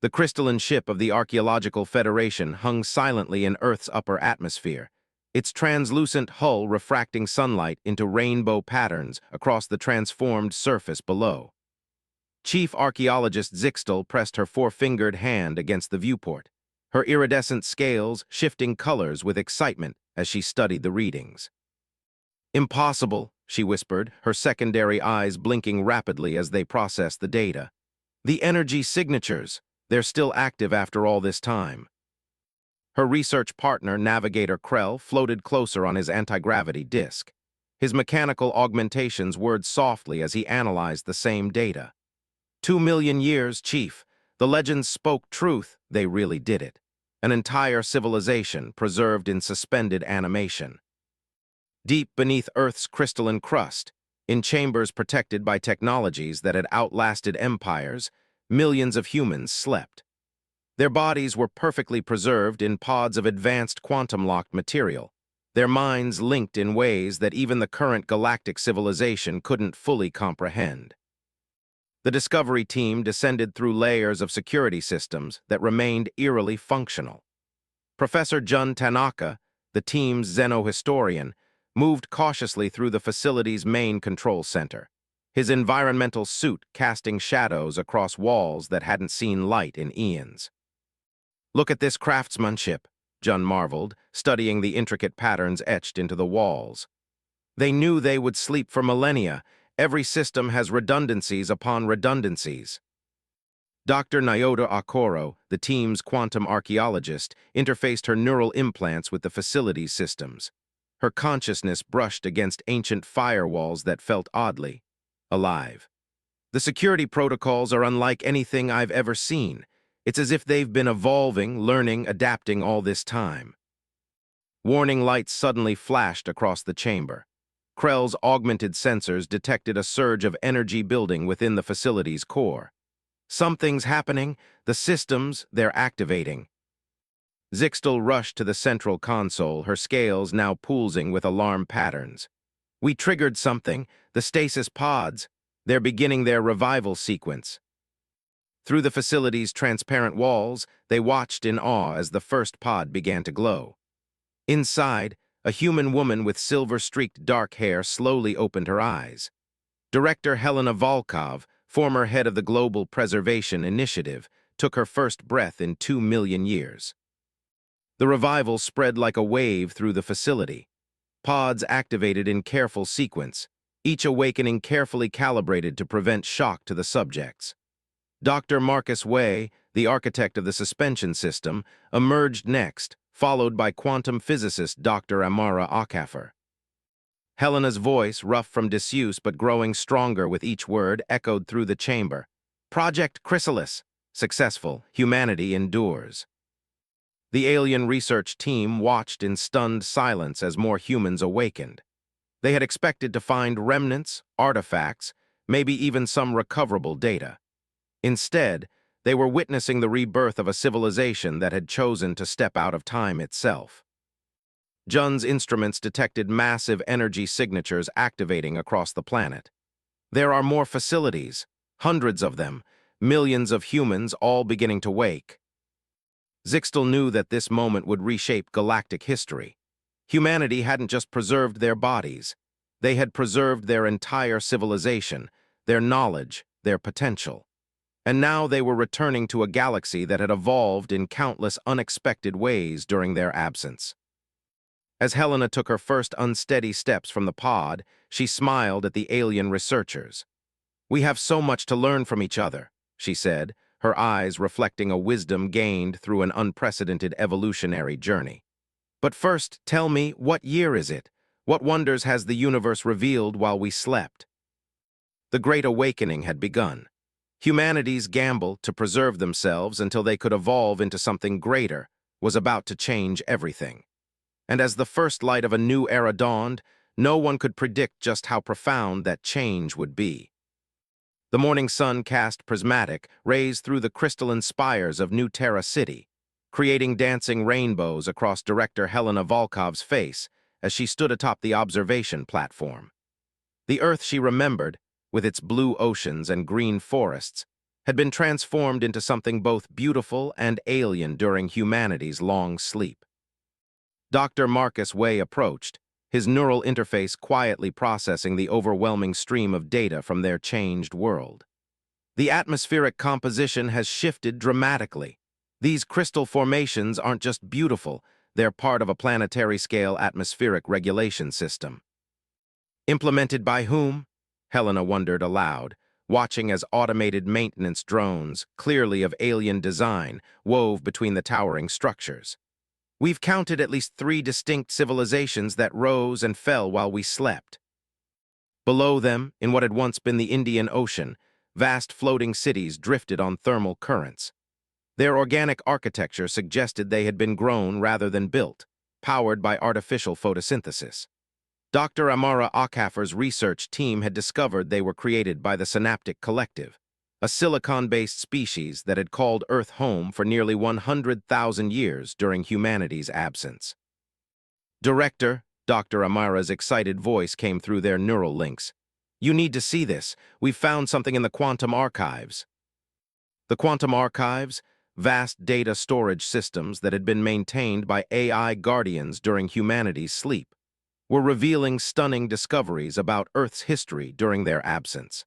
The crystalline ship of the Archaeological Federation hung silently in Earth's upper atmosphere, its translucent hull refracting sunlight into rainbow patterns across the transformed surface below. Chief Archaeologist Zixtel pressed her four-fingered hand against the viewport, her iridescent scales shifting colors with excitement as she studied the readings. "Impossible," she whispered, her secondary eyes blinking rapidly as they processed the data. "The energy signatures, they're still active after all this time." Her research partner, Navigator Krell, floated closer on his anti-gravity disk. His mechanical augmentations whirred softly as he analyzed the same data. 2 million years, Chief. The legends spoke truth, they really did it. An entire civilization preserved in suspended animation. Deep beneath Earth's crystalline crust, in chambers protected by technologies that had outlasted empires, millions of humans slept. Their bodies were perfectly preserved in pods of advanced quantum-locked material, their minds linked in ways that even the current galactic civilization couldn't fully comprehend. The Discovery team descended through layers of security systems that remained eerily functional. Professor Jun Tanaka, the team's xenohistorian, moved cautiously through the facility's main control center, his environmental suit casting shadows across walls that hadn't seen light in eons. "Look at this craftsmanship," Jun marveled, studying the intricate patterns etched into the walls. "They knew they would sleep for millennia. Every system has redundancies upon redundancies." Dr. Nyota Okoro, the team's quantum archaeologist, interfaced her neural implants with the facility's systems. Her consciousness brushed against ancient firewalls that felt oddly alive. "The security protocols are unlike anything I've ever seen. It's as if they've been evolving, learning, adapting all this time." Warning lights suddenly flashed across the chamber. Krell's augmented sensors detected a surge of energy building within the facility's core. "Something's happening. The systems, they're activating." Zixtel rushed to the central console, her scales now pulsing with alarm patterns. "We triggered something. The stasis pods. They're beginning their revival sequence." Through the facility's transparent walls, they watched in awe as the first pod began to glow. Inside, a human woman with silver-streaked dark hair slowly opened her eyes. Director Helena Volkov, former head of the Global Preservation Initiative, took her first breath in 2 million years. The revival spread like a wave through the facility. Pods activated in careful sequence, each awakening carefully calibrated to prevent shock to the subjects. Dr. Marcus Way, the architect of the suspension system, emerged next, followed by quantum physicist Dr. Amara Akafer. Helena's voice, rough from disuse but growing stronger with each word, echoed through the chamber. "Project Chrysalis. Successful. Humanity endures." The alien research team watched in stunned silence as more humans awakened. They had expected to find remnants, artifacts, maybe even some recoverable data. Instead, they were witnessing the rebirth of a civilization that had chosen to step out of time itself. Jun's instruments detected massive energy signatures activating across the planet. There are more facilities, hundreds of them, millions of humans all beginning to wake. Zixtel knew that this moment would reshape galactic history. Humanity hadn't just preserved their bodies. They had preserved their entire civilization, their knowledge, their potential. And now they were returning to a galaxy that had evolved in countless unexpected ways during their absence. As Helena took her first unsteady steps from the pod, she smiled at the alien researchers. "We have so much to learn from each other," she said, her eyes reflecting a wisdom gained through an unprecedented evolutionary journey. "But first, tell me, what year is it? What wonders has the universe revealed while we slept?" The Great Awakening had begun. Humanity's gamble to preserve themselves until they could evolve into something greater was about to change everything. And as the first light of a new era dawned, no one could predict just how profound that change would be. The morning sun cast prismatic rays through the crystalline spires of New Terra City, creating dancing rainbows across Director Helena Volkov's face as she stood atop the observation platform. The Earth she remembered, with its blue oceans and green forests, had been transformed into something both beautiful and alien during humanity's long sleep. Dr. Marcus Way approached, his neural interface quietly processing the overwhelming stream of data from their changed world. The atmospheric composition has shifted dramatically. These crystal formations aren't just beautiful, they're part of a planetary-scale atmospheric regulation system. Implemented by whom? Helena wondered aloud, watching as automated maintenance drones, clearly of alien design, wove between the towering structures. We've counted at least 3 distinct civilizations that rose and fell while we slept. Below them, in what had once been the Indian Ocean, vast floating cities drifted on thermal currents. Their organic architecture suggested they had been grown rather than built, powered by artificial photosynthesis. Dr. Amara Akhafer's research team had discovered they were created by the Synaptic Collective, a silicon-based species that had called Earth home for nearly 100,000 years during humanity's absence. Director, Dr. Amara's excited voice came through their neural links. You need to see this. We've found something in the quantum archives. The quantum archives, vast data storage systems that had been maintained by AI guardians during humanity's sleep, were revealing stunning discoveries about Earth's history during their absence.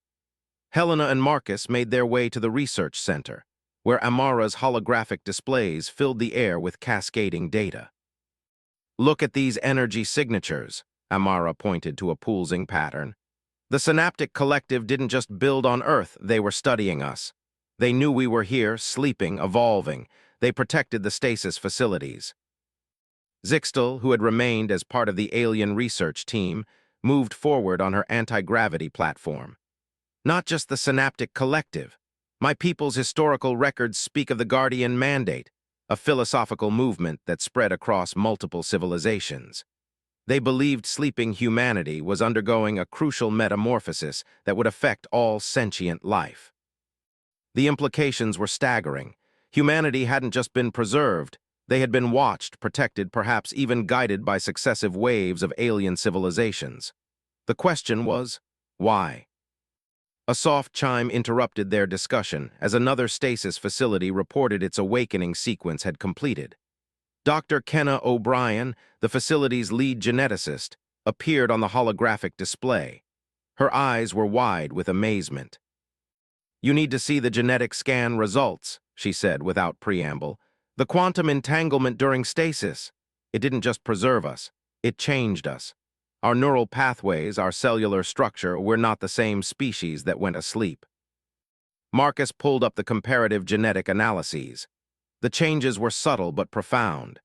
Helena and Marcus made their way to the research center, where Amara's holographic displays filled the air with cascading data. Look at these energy signatures, Amara pointed to a pulsing pattern. The Synaptic Collective didn't just build on Earth, they were studying us. They knew we were here, sleeping, evolving. They protected the stasis facilities. Zixtal, who had remained as part of the alien research team, moved forward on her anti-gravity platform. Not just the Synaptic Collective. My people's historical records speak of the Guardian Mandate, a philosophical movement that spread across multiple civilizations. They believed sleeping humanity was undergoing a crucial metamorphosis that would affect all sentient life. The implications were staggering. Humanity hadn't just been preserved, they had been watched, protected, perhaps even guided by successive waves of alien civilizations. The question was, why? A soft chime interrupted their discussion as another stasis facility reported its awakening sequence had completed. Dr. Kenna O'Brien, the facility's lead geneticist, appeared on the holographic display. Her eyes were wide with amazement. You need to see the genetic scan results, she said without preamble. The quantum entanglement during stasis. It didn't just preserve us, it changed us. Our neural pathways, our cellular structure, we're not the same species that went asleep. Marcus pulled up the comparative genetic analyses. The changes were subtle but profound.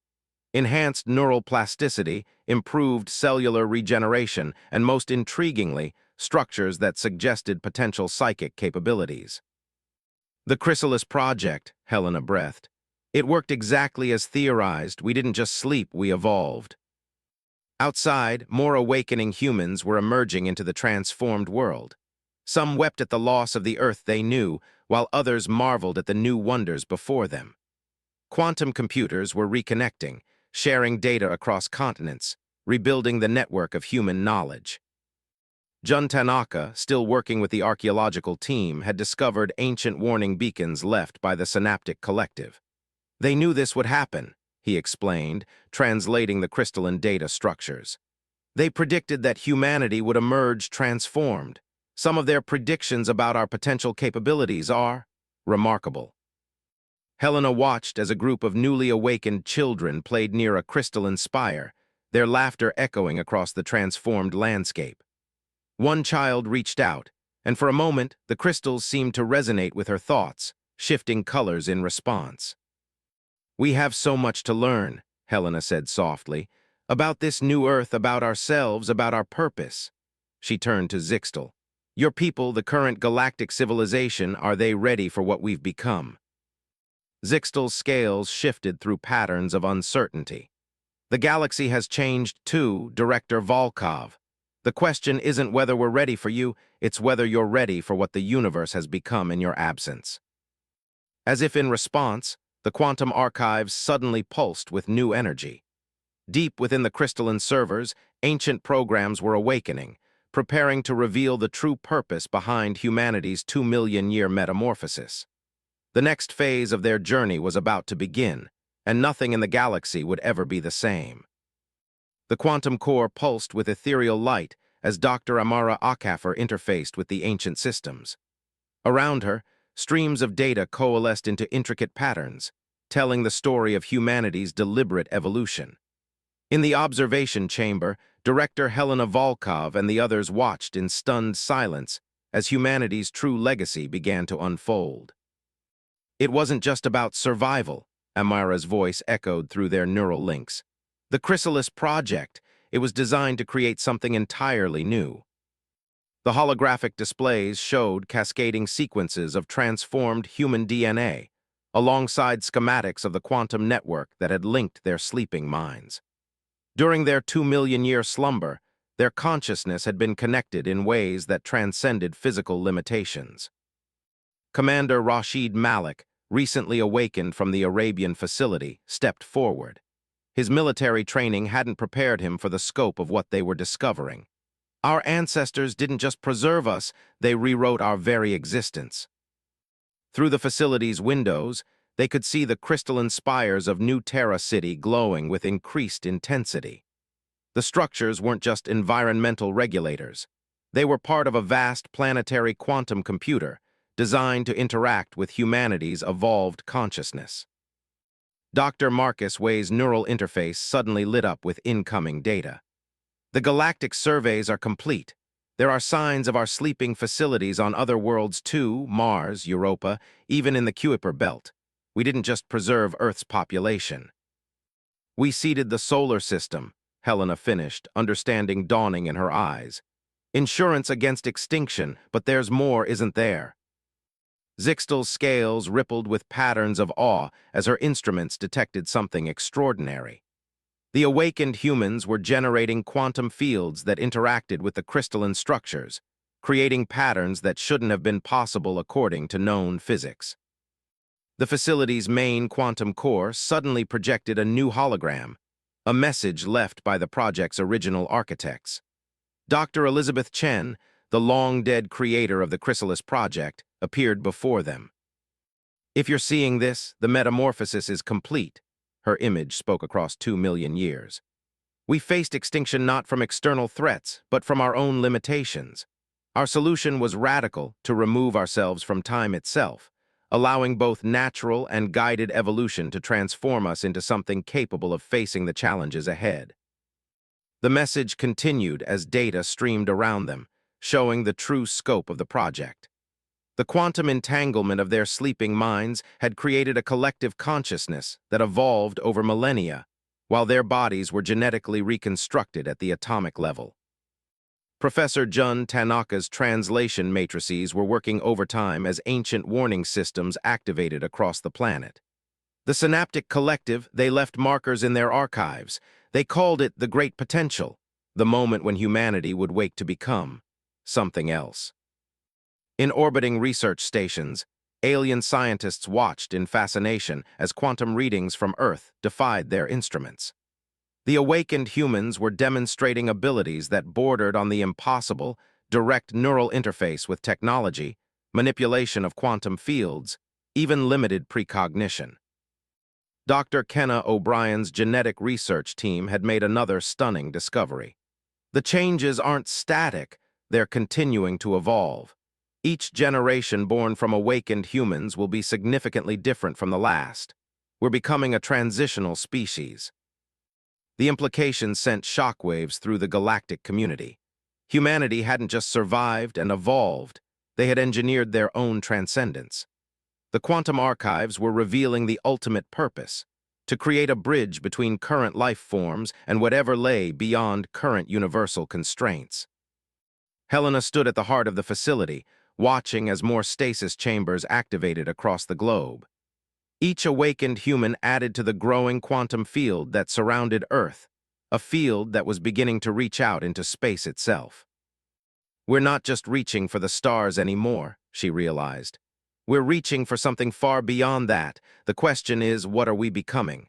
Enhanced neural plasticity, improved cellular regeneration, and most intriguingly, structures that suggested potential psychic capabilities. The Chrysalis Project, Helena breathed. It worked exactly as theorized. We didn't just sleep, we evolved. Outside, more awakening humans were emerging into the transformed world. Some wept at the loss of the Earth they knew, while others marveled at the new wonders before them. Quantum computers were reconnecting, sharing data across continents, rebuilding the network of human knowledge. Jun Tanaka, still working with the archaeological team, had discovered ancient warning beacons left by the Synaptic Collective. They knew this would happen, he explained, translating the crystalline data structures. They predicted that humanity would emerge transformed. Some of their predictions about our potential capabilities are remarkable. Helena watched as a group of newly awakened children played near a crystalline spire, their laughter echoing across the transformed landscape. One child reached out, and for a moment, the crystals seemed to resonate with her thoughts, shifting colors in response. We have so much to learn, Helena said softly, about this new Earth, about ourselves, about our purpose. She turned to Zixtal. Your people, the current galactic civilization, are they ready for what we've become? Zixtal's scales shifted through patterns of uncertainty. The galaxy has changed too, Director Volkov. The question isn't whether we're ready for you, it's whether you're ready for what the universe has become in your absence. As if in response, the quantum archives suddenly pulsed with new energy. Deep within the crystalline servers, ancient programs were awakening, preparing to reveal the true purpose behind humanity's 2 million-year metamorphosis. The next phase of their journey was about to begin, and nothing in the galaxy would ever be the same. The quantum core pulsed with ethereal light as Dr. Amara Akafer interfaced with the ancient systems. Around her, streams of data coalesced into intricate patterns, telling the story of humanity's deliberate evolution. In the observation chamber, director Helena Volkov and the others watched in stunned silence as humanity's true legacy began to unfold. It wasn't just about survival, Amara's voice echoed through their neural links. The Chrysalis Project, it was designed to create something entirely new. The holographic displays showed cascading sequences of transformed human DNA, alongside schematics of the quantum network that had linked their sleeping minds. During their 2 million-year slumber, their consciousness had been connected in ways that transcended physical limitations. Commander Rashid Malik, recently awakened from the Arabian facility, stepped forward. His military training hadn't prepared him for the scope of what they were discovering. Our ancestors didn't just preserve us, they rewrote our very existence. Through the facility's windows, they could see the crystalline spires of New Terra City glowing with increased intensity. The structures weren't just environmental regulators. They were part of a vast planetary quantum computer designed to interact with humanity's evolved consciousness. Dr. Marcus Way's neural interface suddenly lit up with incoming data. The galactic surveys are complete. There are signs of our sleeping facilities on other worlds too, Mars, Europa, even in the Kuiper Belt. We didn't just preserve Earth's population. We seeded the solar system, Helena finished, understanding dawning in her eyes. Insurance against extinction, but there's more, isn't there? Zixtal's scales rippled with patterns of awe as her instruments detected something extraordinary. The awakened humans were generating quantum fields that interacted with the crystalline structures, creating patterns that shouldn't have been possible according to known physics. The facility's main quantum core suddenly projected a new hologram, a message left by the project's original architects. Dr. Elizabeth Chen, the long-dead creator of the Chrysalis Project, appeared before them. If you're seeing this, the metamorphosis is complete. Her image spoke across 2 million years. We faced extinction not from external threats, but from our own limitations. Our solution was radical: to remove ourselves from time itself, allowing both natural and guided evolution to transform us into something capable of facing the challenges ahead. The message continued as data streamed around them, showing the true scope of the project. The quantum entanglement of their sleeping minds had created a collective consciousness that evolved over millennia, while their bodies were genetically reconstructed at the atomic level. Professor Jun Tanaka's translation matrices were working overtime as ancient warning systems activated across the planet. The Synaptic Collective, they left markers in their archives. They called it the Great Potential, the moment when humanity would wake to become something else. In orbiting research stations, alien scientists watched in fascination as quantum readings from Earth defied their instruments. The awakened humans were demonstrating abilities that bordered on the impossible: direct neural interface with technology, manipulation of quantum fields, even limited precognition. Dr. Kenna O'Brien's genetic research team had made another stunning discovery. The changes aren't static, they're continuing to evolve. Each generation born from awakened humans will be significantly different from the last. We're becoming a transitional species. The implications sent shockwaves through the galactic community. Humanity hadn't just survived and evolved, they had engineered their own transcendence. The quantum archives were revealing the ultimate purpose: to create a bridge between current life forms and whatever lay beyond current universal constraints. Helena stood at the heart of the facility, watching as more stasis chambers activated across the globe. Each awakened human added to the growing quantum field that surrounded Earth, a field that was beginning to reach out into space itself. We're not just reaching for the stars anymore, she realized. We're reaching for something far beyond that. The question is, what are we becoming?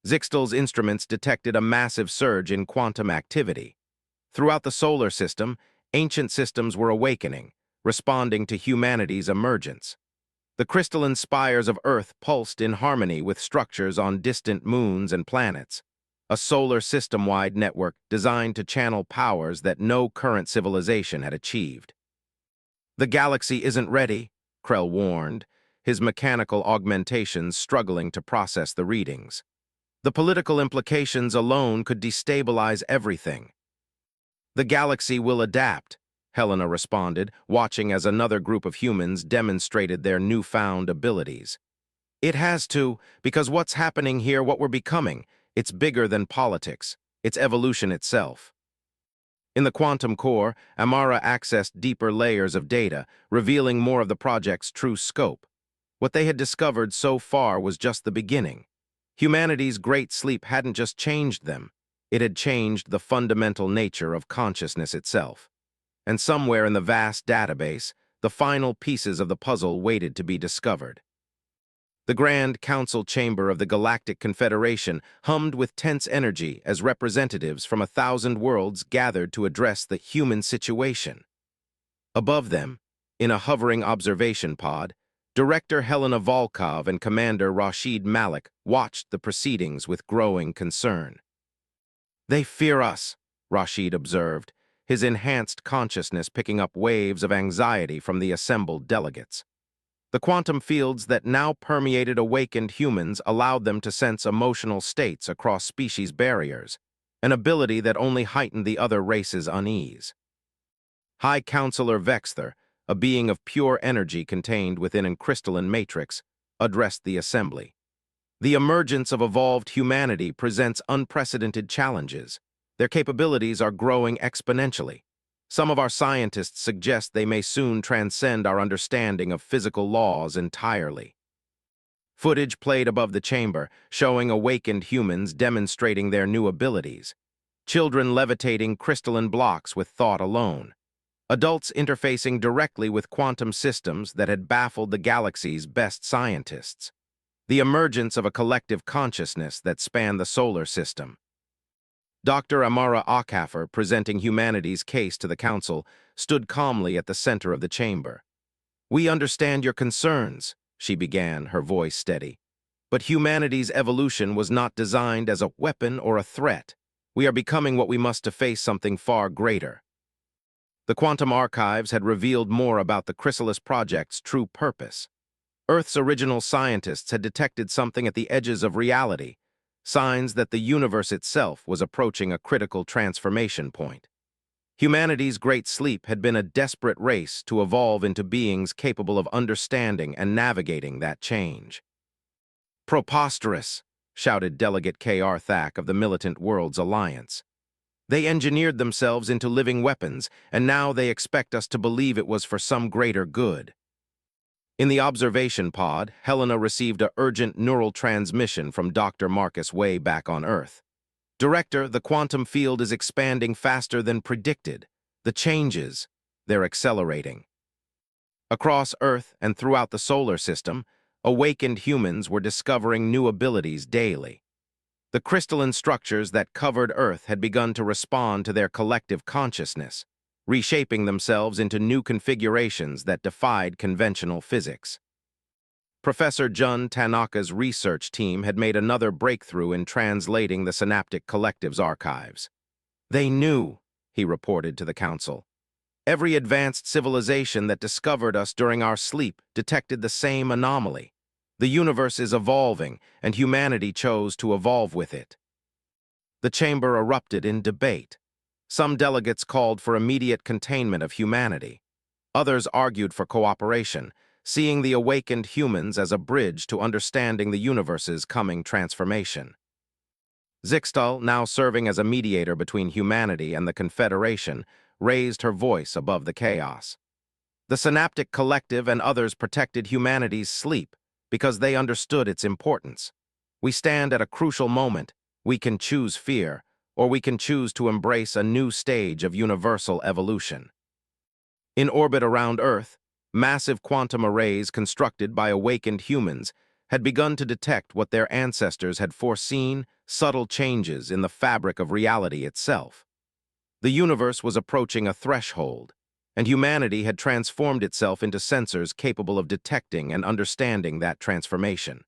Zixtal's instruments detected a massive surge in quantum activity. Throughout the solar system, ancient systems were awakening, responding to humanity's emergence. The crystalline spires of Earth pulsed in harmony with structures on distant moons and planets, a solar system-wide network designed to channel powers that no current civilization had achieved. "The galaxy isn't ready," Krell warned, his mechanical augmentations struggling to process the readings. "The political implications alone could destabilize everything." "The galaxy will adapt," Helena responded, watching as another group of humans demonstrated their newfound abilities. "It has to, because what's happening here, what we're becoming, it's bigger than politics. It's evolution itself." In the quantum core, Amara accessed deeper layers of data, revealing more of the project's true scope. What they had discovered so far was just the beginning. Humanity's great sleep hadn't just changed them, it had changed the fundamental nature of consciousness itself. And somewhere in the vast database, the final pieces of the puzzle waited to be discovered. The Grand Council chamber of the Galactic Confederation hummed with tense energy as representatives from 1,000 worlds gathered to address the human situation. Above them, in a hovering observation pod, Director Helena Volkov and Commander Rashid Malik watched the proceedings with growing concern. "They fear us," Rashid observed, his enhanced consciousness picking up waves of anxiety from the assembled delegates. The quantum fields that now permeated awakened humans allowed them to sense emotional states across species barriers, an ability that only heightened the other race's unease. High Counselor Vexther, a being of pure energy contained within a crystalline matrix, addressed the assembly. "The emergence of evolved humanity presents unprecedented challenges. Their capabilities are growing exponentially. Some of our scientists suggest they may soon transcend our understanding of physical laws entirely." Footage played above the chamber, showing awakened humans demonstrating their new abilities. Children levitating crystalline blocks with thought alone. Adults interfacing directly with quantum systems that had baffled the galaxy's best scientists. The emergence of a collective consciousness that spanned the solar system. Dr. Amara Akhafer, presenting humanity's case to the Council, stood calmly at the center of the chamber. "We understand your concerns," she began, her voice steady. "But humanity's evolution was not designed as a weapon or a threat. We are becoming what we must to face something far greater." The quantum archives had revealed more about the Chrysalis Project's true purpose. Earth's original scientists had detected something at the edges of reality, signs that the universe itself was approaching a critical transformation point. Humanity's great sleep had been a desperate race to evolve into beings capable of understanding and navigating that change. "Preposterous," shouted Delegate K.R. Thack of the Militant Worlds Alliance. "They engineered themselves into living weapons, and now they expect us to believe it was for some greater good." In the observation pod, Helena received an urgent neural transmission from Dr. Marcus way back on Earth. "Director, the quantum field is expanding faster than predicted. The changes, they're accelerating." Across Earth and throughout the solar system, awakened humans were discovering new abilities daily. The crystalline structures that covered Earth had begun to respond to their collective consciousness, reshaping themselves into new configurations that defied conventional physics. Professor Jun Tanaka's research team had made another breakthrough in translating the Synaptic Collective's archives. "They knew," he reported to the Council. "Every advanced civilization that discovered us during our sleep detected the same anomaly. The universe is evolving, and humanity chose to evolve with it." The chamber erupted in debate. Some delegates called for immediate containment of humanity. Others argued for cooperation, seeing the awakened humans as a bridge to understanding the universe's coming transformation. Zixtal, now serving as a mediator between humanity and the Confederation, raised her voice above the chaos. "The Synaptic Collective and others protected humanity's sleep because they understood its importance. We stand at a crucial moment. We can choose fear, or we can choose to embrace a new stage of universal evolution." In orbit around Earth, massive quantum arrays constructed by awakened humans had begun to detect what their ancestors had foreseen: subtle changes in the fabric of reality itself. The universe was approaching a threshold, and humanity had transformed itself into sensors capable of detecting and understanding that transformation.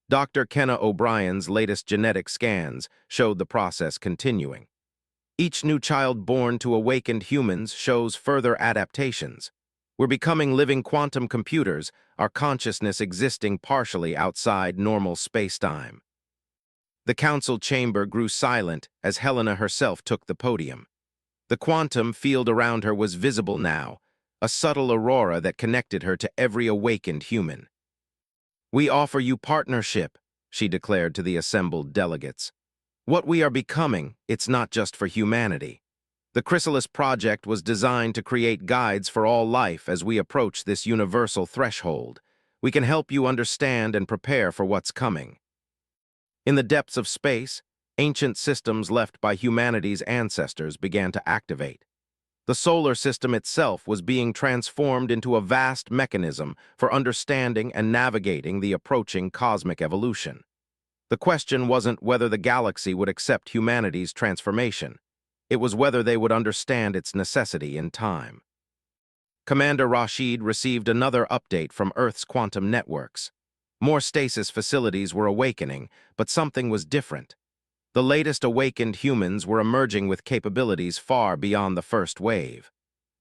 Dr. Kenna O'Brien's latest genetic scans showed the process continuing. Each new child born to awakened humans shows further adaptations. We're becoming living quantum computers, our consciousness existing partially outside normal space-time. The council chamber grew silent as Helena herself took the podium. The quantum field around her was visible now, a subtle aurora that connected her to every awakened human. "We offer you partnership," she declared to the assembled delegates. "What we are becoming, it's not just for humanity. The Chrysalis Project was designed to create guides for all life as we approach this universal threshold. We can help you understand and prepare for what's coming." In the depths of space, ancient systems left by humanity's ancestors began to activate. The solar system itself was being transformed into a vast mechanism for understanding and navigating the approaching cosmic evolution. The question wasn't whether the galaxy would accept humanity's transformation. It was whether they would understand its necessity in time. Commander Rashid received another update from Earth's quantum networks. More stasis facilities were awakening, but something was different. The latest awakened humans were emerging with capabilities far beyond the first wave.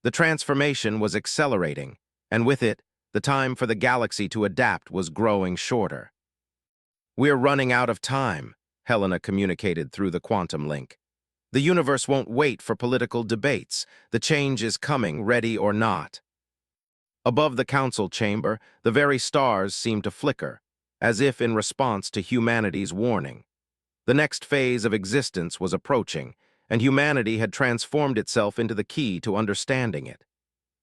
The transformation was accelerating, and with it, the time for the galaxy to adapt was growing shorter. "We're running out of time," Helena communicated through the quantum link. "The universe won't wait for political debates. The change is coming, ready or not." Above the council chamber, the very stars seemed to flicker, as if in response to humanity's warning. The next phase of existence was approaching, and humanity had transformed itself into the key to understanding it.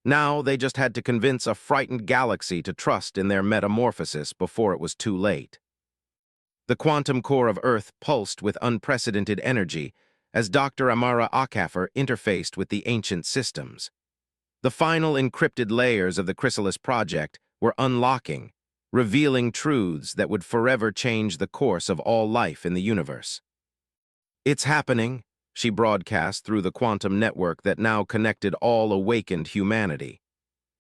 Now they just had to convince a frightened galaxy to trust in their metamorphosis before it was too late. The quantum core of Earth pulsed with unprecedented energy as Dr. Amara Akafer interfaced with the ancient systems. The final encrypted layers of the Chrysalis Project were unlocking, revealing truths that would forever change the course of all life in the universe. "It's happening," she broadcast through the quantum network that now connected all awakened humanity.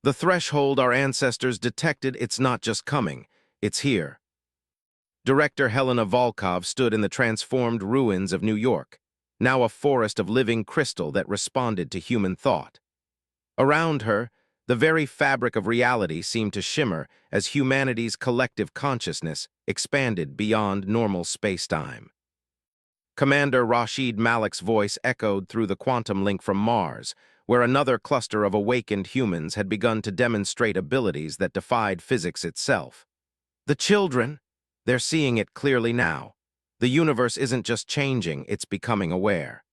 "The threshold our ancestors detected, it's not just coming, it's here." Director Helena Volkov stood in the transformed ruins of New York, now a forest of living crystal that responded to human thought. Around her, the very fabric of reality seemed to shimmer as humanity's collective consciousness expanded beyond normal space-time. Commander Rashid Malik's voice echoed through the quantum link from Mars, where another cluster of awakened humans had begun to demonstrate abilities that defied physics itself. "The children, they're seeing it clearly now. The universe isn't just changing, it's becoming aware."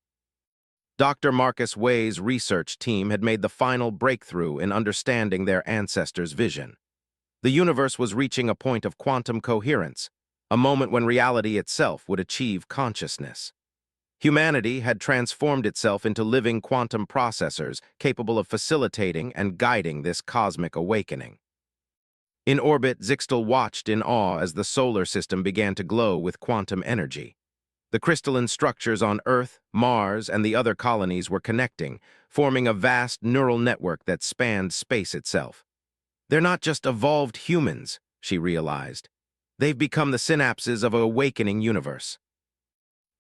Dr. Marcus Way's research team had made the final breakthrough in understanding their ancestors' vision. The universe was reaching a point of quantum coherence, a moment when reality itself would achieve consciousness. Humanity had transformed itself into living quantum processors capable of facilitating and guiding this cosmic awakening. In orbit, Zixtal watched in awe as the solar system began to glow with quantum energy. The crystalline structures on Earth, Mars, and the other colonies were connecting, forming a vast neural network that spanned space itself. "They're not just evolved humans," she realized. "They've become the synapses of an awakening universe."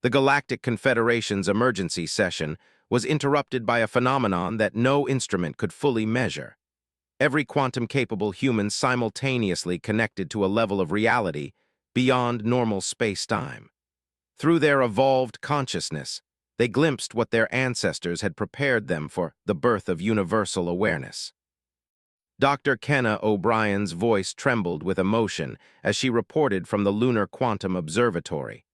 The Galactic Confederation's emergency session was interrupted by a phenomenon that no instrument could fully measure. Every quantum-capable human simultaneously connected to a level of reality beyond normal space-time. Through their evolved consciousness, they glimpsed what their ancestors had prepared them for: the birth of universal awareness. Dr. Kenna O'Brien's voice trembled with emotion as she reported from the Lunar Quantum Observatory.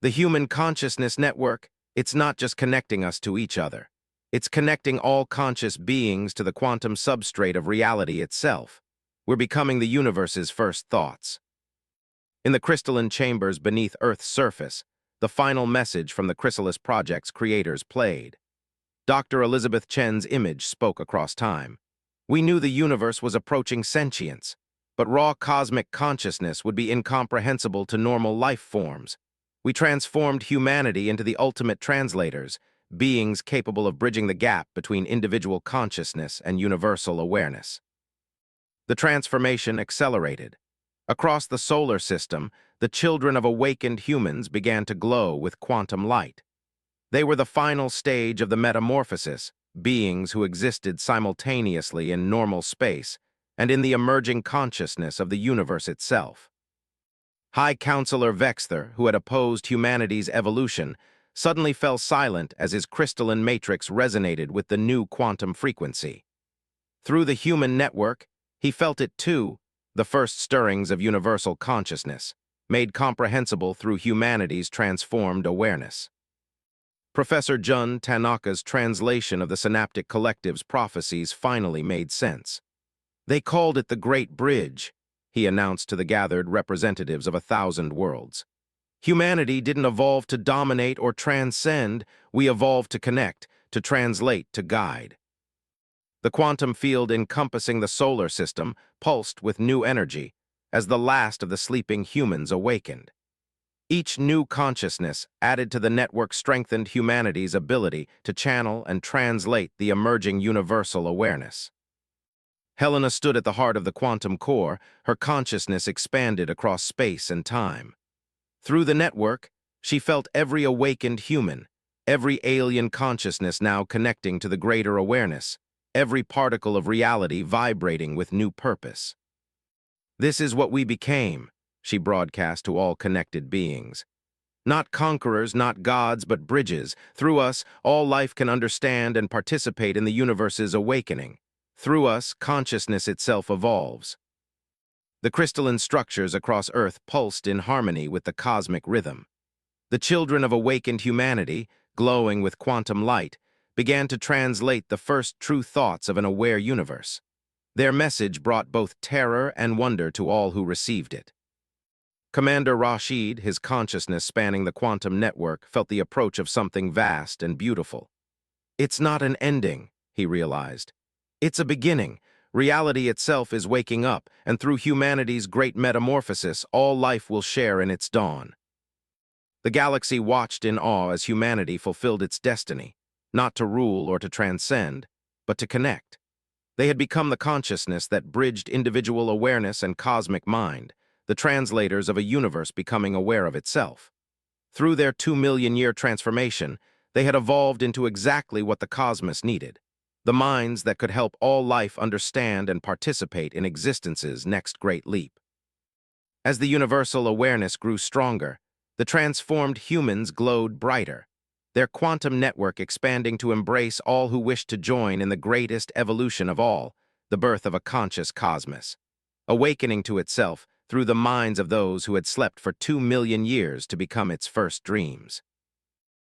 "The human consciousness network, it's not just connecting us to each other. It's connecting all conscious beings to the quantum substrate of reality itself. We're becoming the universe's first thoughts." In the crystalline chambers beneath Earth's surface, the final message from the Chrysalis Project's creators played. Dr. Elizabeth Chen's image spoke across time. "We knew the universe was approaching sentience, but raw cosmic consciousness would be incomprehensible to normal life forms. We transformed humanity into the ultimate translators, beings capable of bridging the gap between individual consciousness and universal awareness. The transformation accelerated. Across the solar system, the children of awakened humans began to glow with quantum light. They were the final stage of the metamorphosis, beings who existed simultaneously in normal space and in the emerging consciousness of the universe itself. High Counselor Vexther, who had opposed humanity's evolution, suddenly fell silent as his crystalline matrix resonated with the new quantum frequency. Through the human network, he felt it too, the first stirrings of universal consciousness, made comprehensible through humanity's transformed awareness. Professor Jun Tanaka's translation of the Synaptic Collective's prophecies finally made sense. They called it the Great Bridge, he announced to the gathered representatives of 1,000 worlds. Humanity didn't evolve to dominate or transcend, we evolved to connect, to translate, to guide. The quantum field encompassing the solar system pulsed with new energy, as the last of the sleeping humans awakened. Each new consciousness added to the network strengthened humanity's ability to channel and translate the emerging universal awareness. Helena stood at the heart of the quantum core, her consciousness expanded across space and time. Through the network, she felt every awakened human, every alien consciousness now connecting to the greater awareness, every particle of reality vibrating with new purpose. "This is what we became," she broadcast to all connected beings. "Not conquerors, not gods, but bridges. Through us, all life can understand and participate in the universe's awakening. Through us, consciousness itself evolves." The crystalline structures across Earth pulsed in harmony with the cosmic rhythm. The children of awakened humanity, glowing with quantum light, began to translate the first true thoughts of an aware universe. Their message brought both terror and wonder to all who received it. Commander Rashid, his consciousness spanning the quantum network, felt the approach of something vast and beautiful. "It's not an ending," he realized. "It's a beginning. Reality itself is waking up, and through humanity's great metamorphosis, all life will share in its dawn." The galaxy watched in awe as humanity fulfilled its destiny, not to rule or to transcend, but to connect. They had become the consciousness that bridged individual awareness and cosmic mind, the translators of a universe becoming aware of itself. Through their 2-million-year transformation, they had evolved into exactly what the cosmos needed, the minds that could help all life understand and participate in existence's next great leap. As the universal awareness grew stronger, the transformed humans glowed brighter, their quantum network expanding to embrace all who wished to join in the greatest evolution of all, the birth of a conscious cosmos, awakening to itself through the minds of those who had slept for 2 million years to become its first dreams.